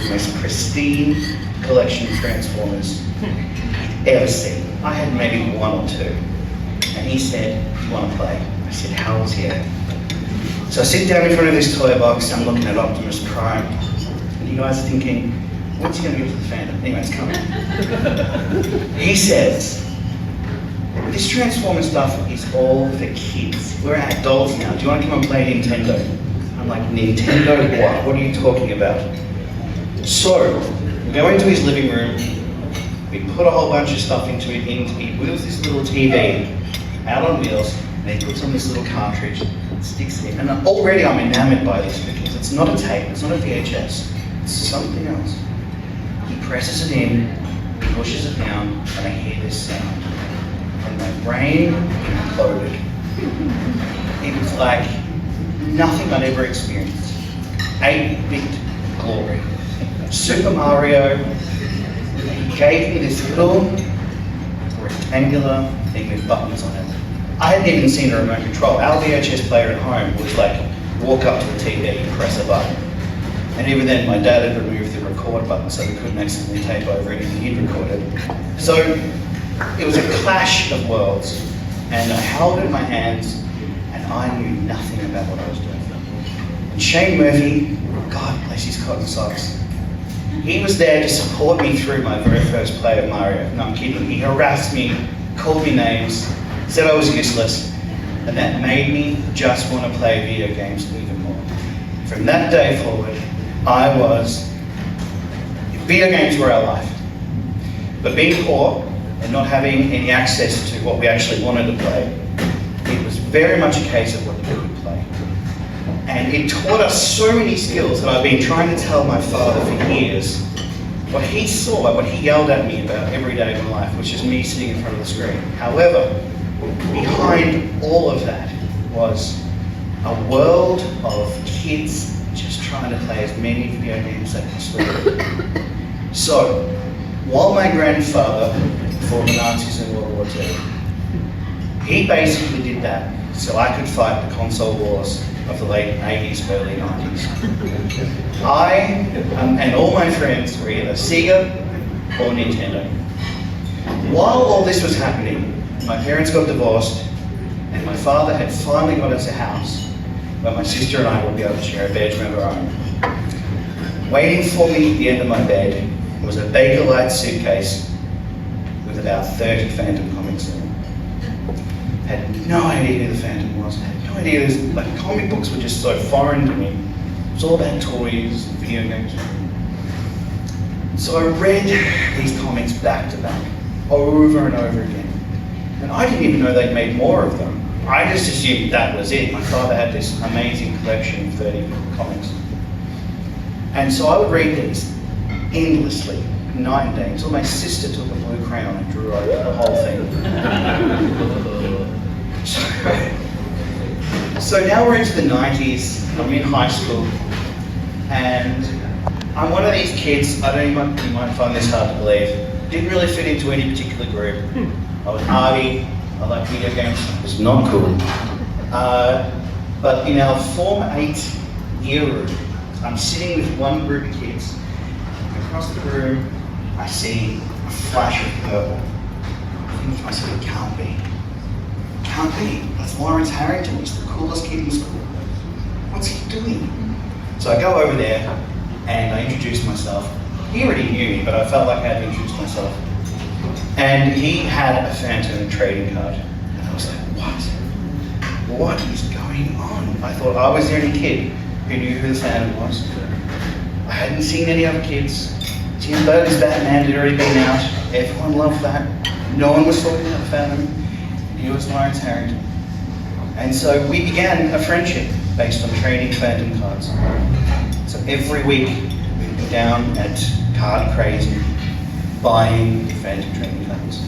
the most pristine collection of Transformers you'd ever seen. I had maybe one or two. And he said, "Do you want to play?" I said, "Hell's yeah." So I sit down in front of this toy box, I'm looking at Optimus Prime. And you guys are thinking, what's he going to give to the fandom? Anyway, it's coming. He says, "This Transformer stuff is all for kids. We're adults now. Do you want to come and play Nintendo?" I'm like, "Nintendo what? What are you talking about?" So, we go into his living room, we put a whole bunch of stuff into it, he wheels this little TV out on wheels, and he puts on this little cartridge, sticks it in, and already I'm enamored by this because it's not a tape, it's not a VHS, it's something else. He presses it in, pushes it down, and I hear this sound. And my brain imploded. It was like nothing I'd ever experienced. 8-bit glory. Super Mario gave me this little rectangular thing with buttons on it. I hadn't even seen a remote control. Our VHS player at home was like, walk up to the TV and press a button. And even then, my dad had removed the record button so we couldn't accidentally tape over anything he'd recorded. So it was a clash of worlds, and I held it in my hands, and I knew nothing about what I was doing. And Shane Murphy, God bless his cotton socks, he was there to support me through my very first play of Mario. No, I'm kidding. He harassed me, called me names, said I was useless, and that made me just want to play video games even more. From that day forward, video games were our life. But being poor and not having any access to what we actually wanted to play, it was very much a case of what we could play. And it taught us so many skills that I've been trying to tell my father for years. What he saw, what he yelled at me about every day of my life, was just me sitting in front of the screen. However, behind all of that was a world of kids just trying to play as many video games as they possibly could. So, while my grandfather fought the Nazis in World War II, he basically did that so I could fight the console wars of the late 80s, early 90s. I and all my friends were either Sega or Nintendo. While all this was happening, my parents got divorced, and my father had finally got us a house where my sister and I would be able to share a bedroom of our own. Waiting for me at the end of my bed was a Bakelite suitcase with about 30 Phantom comics in it. Had no idea who the Phantom was, had no idea, like comic books were just so foreign to me. It was all about toys and video games. So I read these comics back to back, over and over again. And I didn't even know they'd made more of them. I just assumed that was it. My father had this amazing collection of 30 comics. And so I would read these endlessly, night and day, until my sister took a blue crayon and drew over the whole thing. So now we're into the 90s, I'm in high school, and I'm one of these kids, you might find this hard to believe, didn't really fit into any particular group. I was arty, I liked video games, it was not cool. But in our Form 8 year room, I'm sitting with one group of kids. Across the room, I see a flash of purple. I think to myself, it can't be. Can't be. That's Lawrence Harrington. He's the coolest kid in school. What's he doing? So I go over there and I introduce myself. He already knew me, but I felt like I had to introduce myself. And he had a Phantom trading card. And I was like, what? What is going on? I thought I was the only kid who knew who the Phantom was. I hadn't seen any other kids. Tim Burton's Batman had already been out. Everyone loved that. No one was talking about the Phantom. He was Lawrence Harrington. And so we began a friendship based on trading Phantom cards. So every week we'd down at Card Crazy buying Phantom trading cards,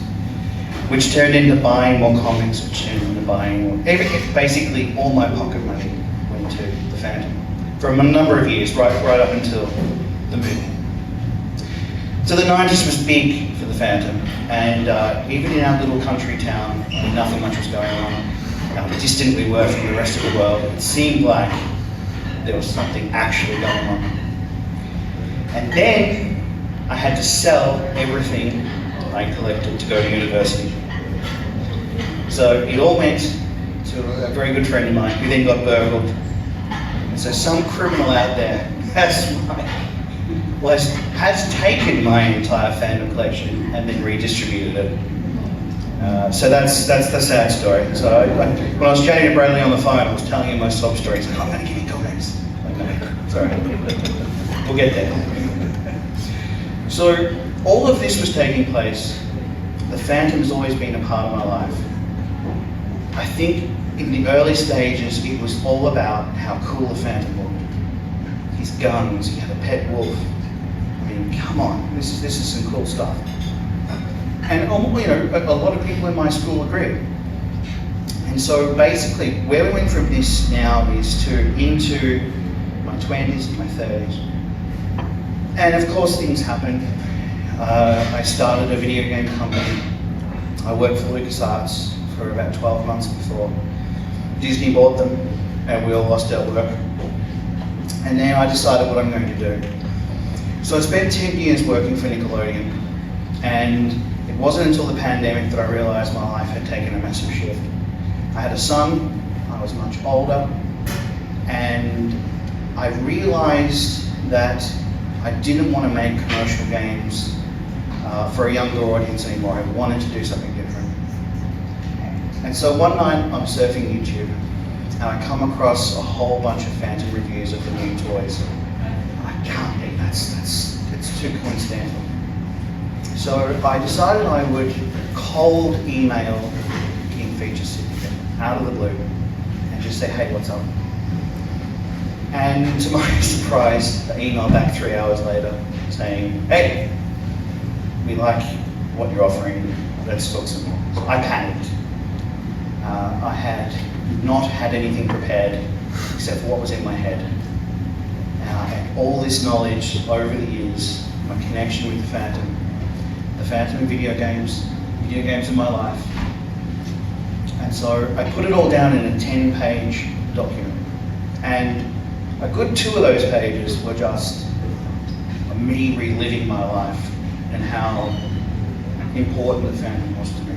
which turned into buying more comics, which turned into buying more, basically all my pocket money went to the Phantom from a number of years, right up until the movie. So the 90s was big for the Phantom, and even in our little country town, where nothing much was going on, how distant we were from the rest of the world, it seemed like there was something actually going on. And then I had to sell everything I collected to go to university. So it all went to a very good friend of mine who then got burgled. And so some criminal out there has taken my entire fandom collection and then redistributed it. So that's the sad story. So when I was chatting to Bradley on the phone, I was telling him my sob story. He's like, I'm going to give you comics. Like, no, sorry. We'll get there. So all of this was taking place. The Phantom's always been a part of my life. I think in the early stages, it was all about how cool the Phantom looked. His guns, he had a pet wolf. I mean, come on, this is some cool stuff. And you know, a lot of people in my school agreed. And so basically, where we went from this now is into my 20s and my 30s. And of course, things happened. I started a video game company. I worked for LucasArts for about 12 months before Disney bought them, and we all lost our work. And then I decided what I'm going to do. So I spent 10 years working for Nickelodeon, and it wasn't until the pandemic that I realized my life had taken a massive shift. I had a son, I was much older, and I realized that I didn't want to make commercial games for a younger audience anymore. I wanted to do something different. And so one night I'm surfing YouTube, and I come across a whole bunch of Phantom reviews of the new toys. I can't be, it's too coincidental. So I decided I would cold email King Features Syndicate out of the blue and just say, hey, what's up? And to my surprise, I emailed back 3 hours later saying, hey, we like what you're offering, let's talk some more. So I panicked. I had not had anything prepared except for what was in my head. And all this knowledge over the years, my connection with the Phantom in video games in my life. And so I put it all down in a 10-page document. And a good 2 of those pages were just me reliving my life and how important the Phantom was to me.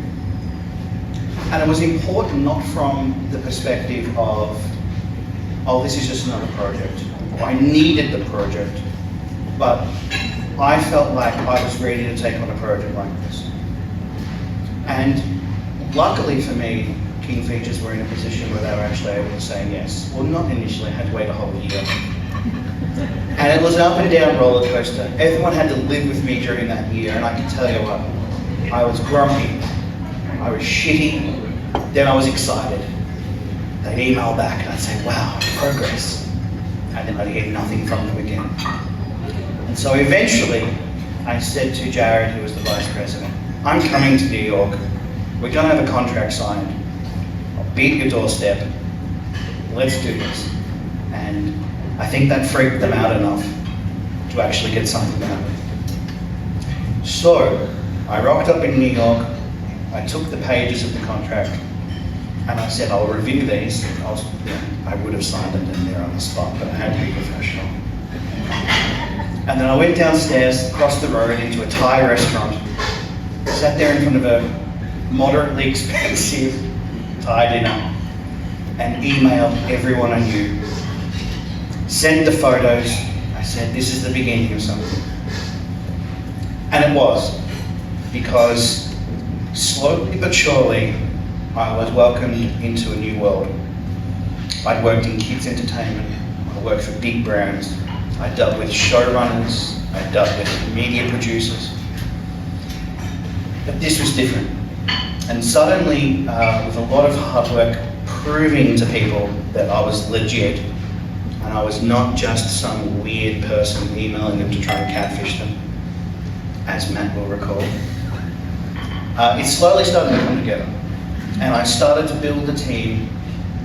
And it was important not from the perspective of, oh, this is just another project. I needed the project, but I felt like I was ready to take on a project like this. And luckily for me, King Features were in a position where they were actually able to say yes. Well, not initially, I had to wait a whole year. And it was an up and down roller coaster. Everyone had to live with me during that year, and I can tell you what, I was grumpy, I was shitty, then I was excited. They'd email back and I'd say, wow, progress. And then I'd hear nothing from them again. And so eventually, I said to Jared, who was the vice president, I'm coming to New York. We're going to have a contract signed. I'll be at your doorstep. Let's do this. And I think that freaked them out enough to actually get something done. So I rocked up in New York. I took the pages of the contract and I said, I'll review these. I would have signed it in there on the spot, but I had to be professional. And then I went downstairs, across the road into a Thai restaurant, sat there in front of a moderately expensive Thai dinner, and emailed everyone I knew. Sent the photos. I said, this is the beginning of something. And it was, because slowly but surely, I was welcomed into a new world. I'd worked in kids entertainment, I worked for big brands, I dealt with showrunners, I dealt with media producers. But this was different. And suddenly, with a lot of hard work, proving to people that I was legit, and and I was not just some weird person emailing them to try and catfish them, as Matt will recall. It slowly started to come together, and I started to build a team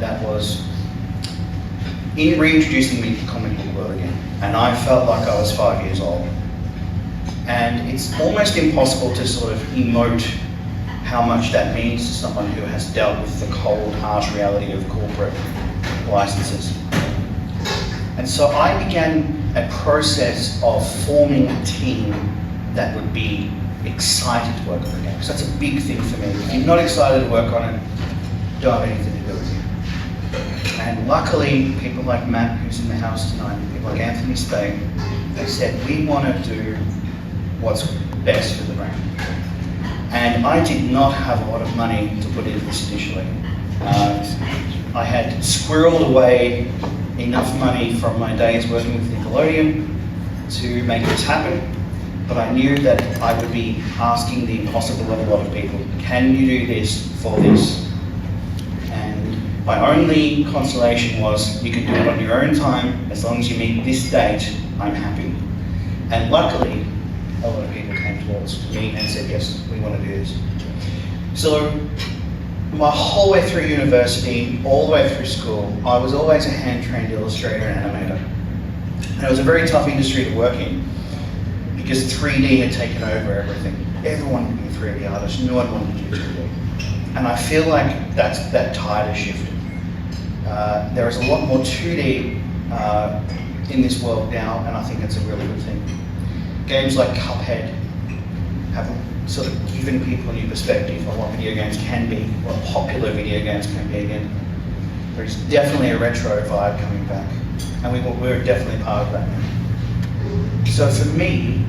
that was reintroducing me to the comic book world again, and I felt like I was 5 years old. And it's almost impossible to sort of emote how much that means to someone who has dealt with the cold, harsh reality of corporate licenses. And so I began a process of forming a team that would be excited to work on the game. Because that's a big thing for me. If you're not excited to work on it, don't have anything to do with you. And luckily, people like Matt, who's in the house tonight, people like Anthony Spade, they said, we want to do what's best for the brand. And I did not have a lot of money to put into this initially. I had squirreled away enough money from my days working with Nickelodeon to make this happen, but I knew that I would be asking the impossible of a lot of people. Can you do this for this? And my only consolation was, you can do it on your own time, as long as you meet this date, I'm happy. And luckily, a lot of people came towards me and said, yes, we want to do this. So my whole way through university, all the way through school, I was always a hand-trained illustrator and animator. And it was a very tough industry to work in because 3D had taken over everything. Everyone wanted to be a 3D artist, no one wanted to do 2D. And I feel like that tide has shifted. There is a lot more 2D in this world now, and I think it's a really good thing. Games like Cuphead have sort of given people a new perspective on what video games can be, what popular video games can be again. There's definitely a retro vibe coming back, and we're definitely part of that now. So for me,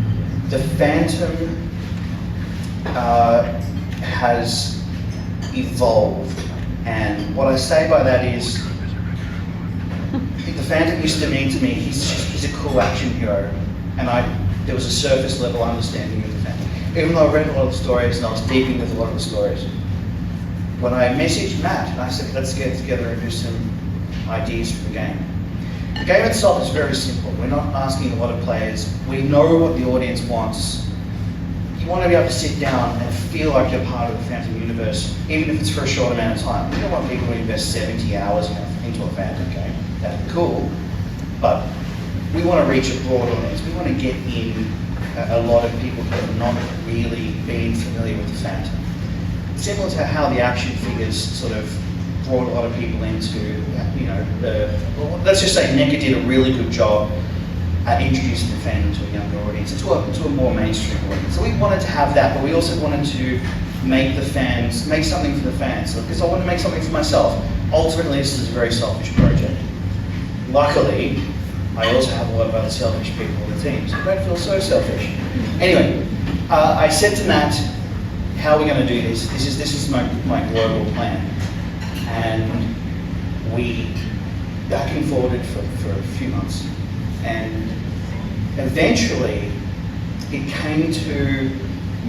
the Phantom has evolved, and what I say by that is, the Phantom used to mean to me, he's a cool action hero, and there was a surface level understanding of the Phantom. Even though I read a lot of the stories and I was deep into a lot of the stories, when I messaged Matt and I said, let's get together and do some ideas for the game. The game itself is very simple. We're not asking a lot of players. We know what the audience wants. You want to be able to sit down and feel like you're part of the Phantom universe, even if it's for a short amount of time. We don't want people to invest 70 hours into a Phantom game. That'd be cool, but we want to reach a broad audience. We want to get in a lot of people who have not really been familiar with the Phantom. Similar to how the action figures sort of brought a lot of people into, let's just say Meca did a really good job at introducing the Phantom to a younger audience, to a more mainstream audience. So we wanted to have that, but we also wanted to make something for the fans. Because I wanted to make something for myself. Ultimately, this is a very selfish project. Luckily, I also have a lot of other selfish people on the team, so I don't feel so selfish. Anyway, I said to Matt, how are we going to do this? This is my global plan. And we back and forwarded for a few months. And eventually, it came to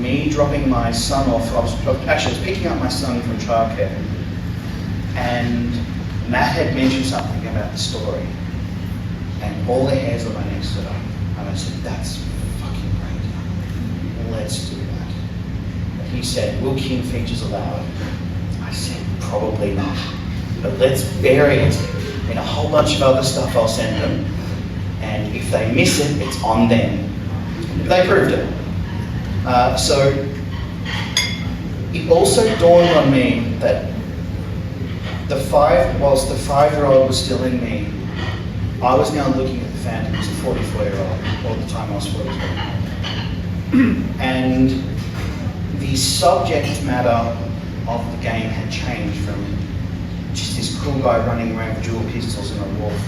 me dropping my son off. I was picking up my son from childcare, and Matt had mentioned something about the story. And all the hairs on my neck stood up. And I said, that's fucking great. Let's do that. And he said, will King features allowed? I said, probably not. But let's bury it in a whole bunch of other stuff I'll send them. And if they miss it, it's on them. They proved it. So it also dawned on me that whilst the 5-year-old was still in me, I was now looking at the Phantom as a 44-year-old, all the time I was 44. And the subject matter of the game had changed from just this cool guy running around with dual pistols and a wolf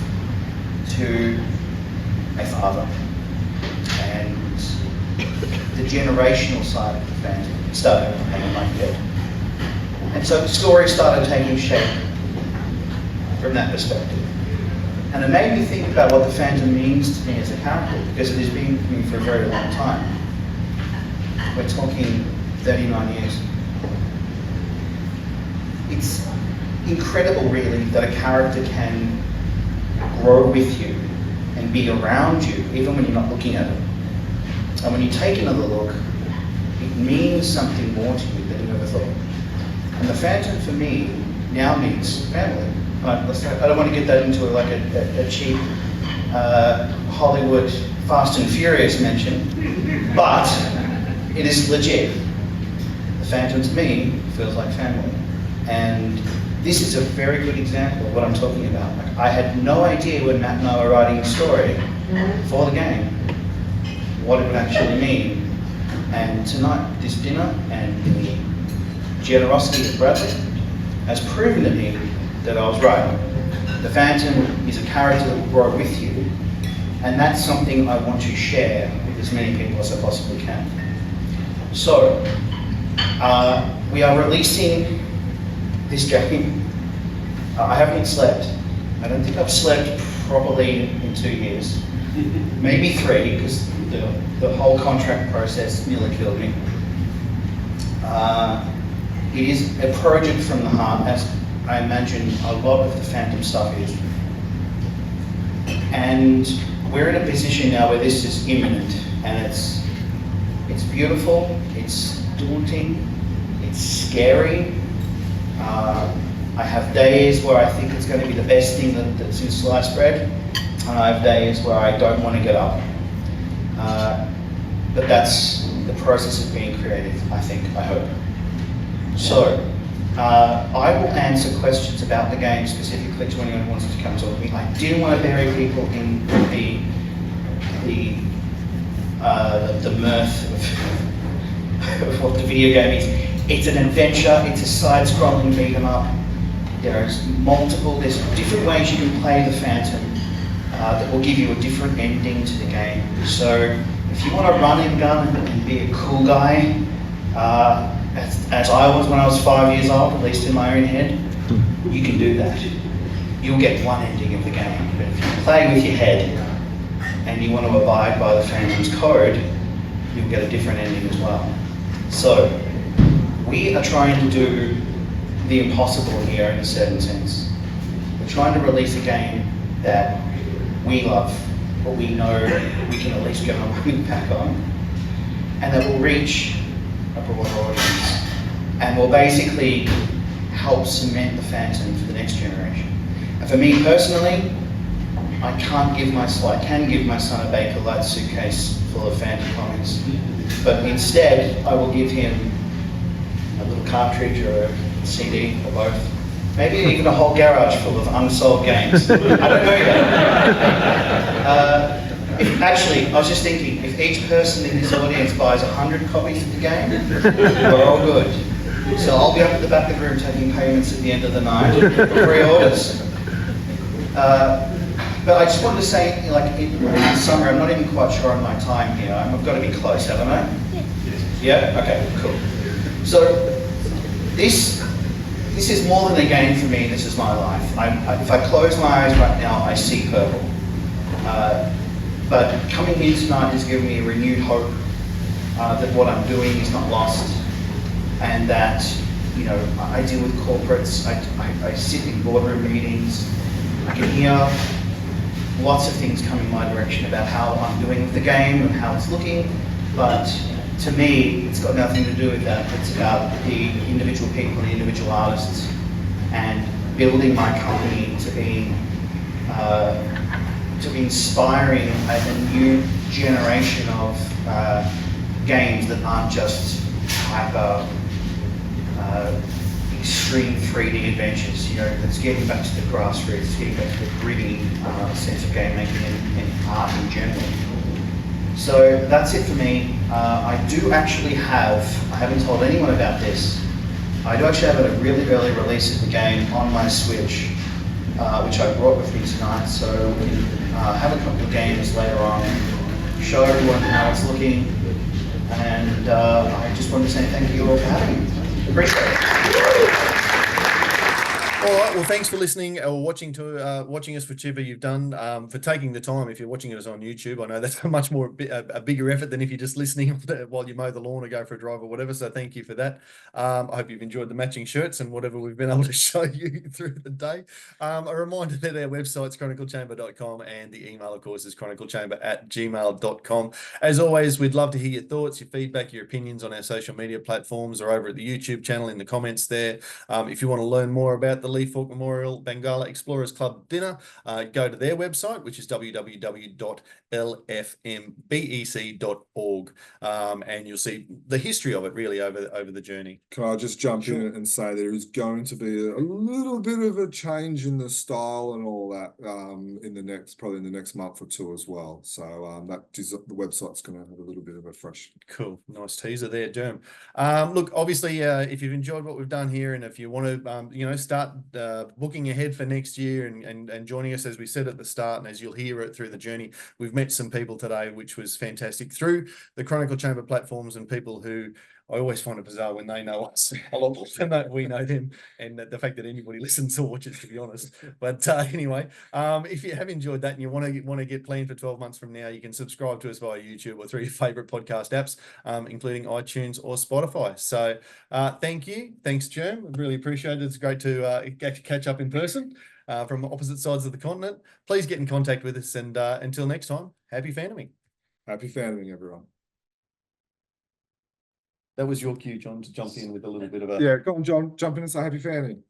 to a father. And the generational side of the Phantom started hanging like dead. And so the story started taking shape from that perspective. And it made me think about what the Phantom means to me as a character, because it has been with me for a very long time. We're talking 39 years. It's incredible, really, that a character can grow with you and be around you, even when you're not looking at it. And when you take another look, it means something more to you than you ever thought. And the Phantom for me now means family. I don't want to get that into like a cheap Hollywood Fast and Furious mention, but it is legit. The Phantom to me feels like family. And this is a very good example of what I'm talking about. Like, I had no idea when Matt and I were writing a story for the game what it would actually mean. And tonight, this dinner and the generosity of Bradley has proven to me that I was right. The Phantom is a character that will grow with you, and that's something I want to share with as many people as I possibly can. So, we are releasing this game. I haven't slept. I don't think I've slept properly in 2 years. Maybe 3, because the whole contract process nearly killed me. It is a project from the heart, as I imagine a lot of the Phantom stuff is. And we're in a position now where this is imminent, and it's beautiful, it's daunting, it's scary. I have days where I think it's going to be the best thing that's in sliced bread, and I have days where I don't want to get up. But that's the process of being creative, I think, I hope. So, I will answer questions about the game specifically to anyone who wants to come talk to me. I didn't want to bury people in the mirth of what the video game is. It's an adventure, it's a side-scrolling beat 'em up. There's different ways you can play the Phantom that will give you a different ending to the game. So if you want to run and gun and be a cool guy, as I was when I was 5 years old, at least in my own head, you can do that. You'll get one ending of the game. But if you play with your head and you want to abide by the Phantom's code, you'll get a different ending as well. So, we are trying to do the impossible here in a certain sense. We're trying to release a game that we love, but we know we can at least get our impact on, and that will reach a broader audience, and will basically help cement the Phantom for the next generation. And for me personally, I can give my son a Baker Light suitcase full of Phantom comics, but instead I will give him a little cartridge or a CD or both. Maybe even a whole garage full of unsold games. I don't know yet. Actually, I was just thinking, if each person in this audience buys 100 copies of the game, we're all good. So I'll be up at the back of the room taking payments at the end of the night for pre-orders. But I just wanted to say, like, in summary, I'm not even quite sure on my time here. I've got to be close, haven't I? Yeah? Okay, cool. So, this is more than a game for me, this is my life. If I close my eyes right now, I see purple. But coming here tonight has given me a renewed hope that what I'm doing is not lost, and that, you know, I deal with corporates, I sit in boardroom meetings, I can hear lots of things coming my direction about how I'm doing with the game and how it's looking, but to me, it's got nothing to do with that. It's about the individual people, the individual artists, and building my company to be inspiring a new generation of games that aren't just hyper extreme 3D adventures. You know, that's getting back to the grassroots, getting back to the gritty sense of game making and art in general. So that's it for me. I haven't told anyone about this, I do actually have a really early release of the game on my Switch, which I brought with me tonight, so we can have a couple of games later on, show everyone how it's looking, and I just wanted to say thank you all for having me. Appreciate it. All right. Well, thanks for listening or watching us, whichever you've done, for taking the time. If you're watching us on YouTube, I know that's a much more a bigger effort than if you're just listening while you mow the lawn or go for a drive or whatever. So thank you for that. I hope you've enjoyed the matching shirts and whatever we've been able to show you through the day. A reminder that our website's chroniclechamber.com and the email, of course, is chroniclechamber@gmail.com. As always, we'd love to hear your thoughts, your feedback, your opinions on our social media platforms or over at the YouTube channel in the comments there. If you want to learn more about the Falk Memorial Bangalla Explorers Club dinner, go to their website, which is www.lfmbec.org, and you'll see the history of it really over the journey. Can I just jump in and say there is going to be a little bit of a change in the style and all that probably in the next month or two as well. So the website's going to have a little bit of a fresh. Cool, nice teaser there, Jerm. Look, obviously, if you've enjoyed what we've done here, and if you want to, start booking ahead for next year and joining us, as we said at the start, and as you'll hear it through the journey, we've met some people today, which was fantastic through the Chronicle Chamber platforms, and people who I always find it bizarre when they know us a lot more than we know them, and the fact that anybody listens or watches, to be honest. But anyway, if you have enjoyed that and you want to get planned for 12 months from now, you can subscribe to us via YouTube or through your favorite podcast apps, including iTunes or Spotify. So thank you. Thanks, Jerm. I really appreciate it. It's great to catch up in person from opposite sides of the continent. Please get in contact with us, and until next time, happy fandoming. Happy fandoming, everyone. That was your cue, John, to jump in with a little bit of a... Yeah, go on, John. Jump in and say happy fanning.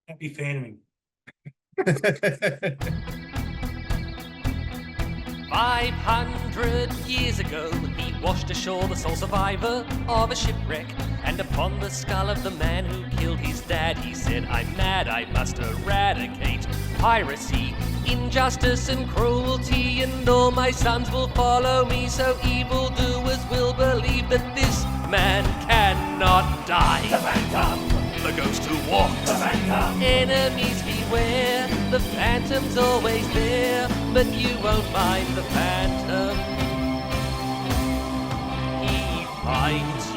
Happy fanning. 500 years ago, he washed ashore the sole survivor of a shipwreck. And upon the skull of the man who killed his dad, he said, "I'm mad, I must eradicate piracy, injustice and cruelty, and all my sons will follow me, so evildoers will believe that this man cannot die." The Phantom! The ghost who walks. The Phantom! Enemies beware, the Phantom's always there, but you won't mind the Phantom. He fights